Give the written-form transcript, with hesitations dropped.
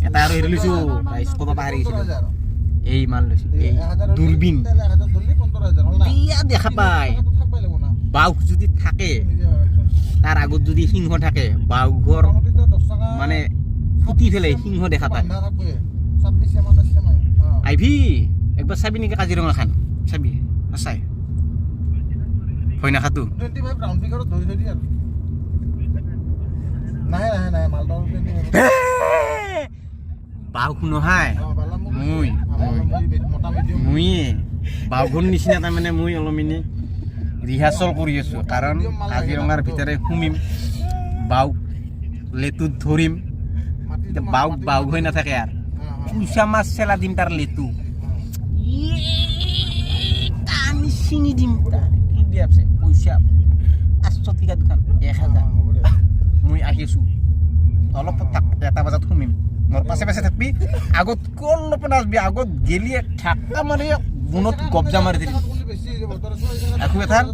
এটা আৰু হেৰি লৈছোঁ প্ৰাইচ ক'ব পাহৰি গৈছিলোঁ এই মাল লৈছোঁ এই দূৰবীন বিয়া দেখা পায় বাঘ যদি থাকে তাৰ আগত যদি সিংহ থাকে বাঘৰ মানে ফুটি ফেলে সিংহ দেখা পায় আহিবি একবাৰ চাবি নেকি কাজিৰঙা খান চাবি চাই ভয় নাখাতো বাঘ নহয় মই বাঘৰ নিচিনা তাৰমানে মই অলপ এনে ৰিহাৰ্চল কৰি আছোঁ কাৰণ কাজিৰঙাৰ ভিতৰে সুমিম বাঘ লেতুত ধৰিম বাঘ হৈ নাথাকে আৰু পইচা মাছ চেলা দিম তাৰ লেতু কানি চিঙি দিম কি দিয়া আছে পইচা 500 টকা দোকান 1000 মই আহিছোঁ অলপ এটা বজাত সুমিম মোৰ পাছে পাছে থাকবি আগত অলপ নাচবি আগত গেলিয়ে ঠাক্কা মাৰি গুণত গবজা মাৰি দিবি একো এথাৰ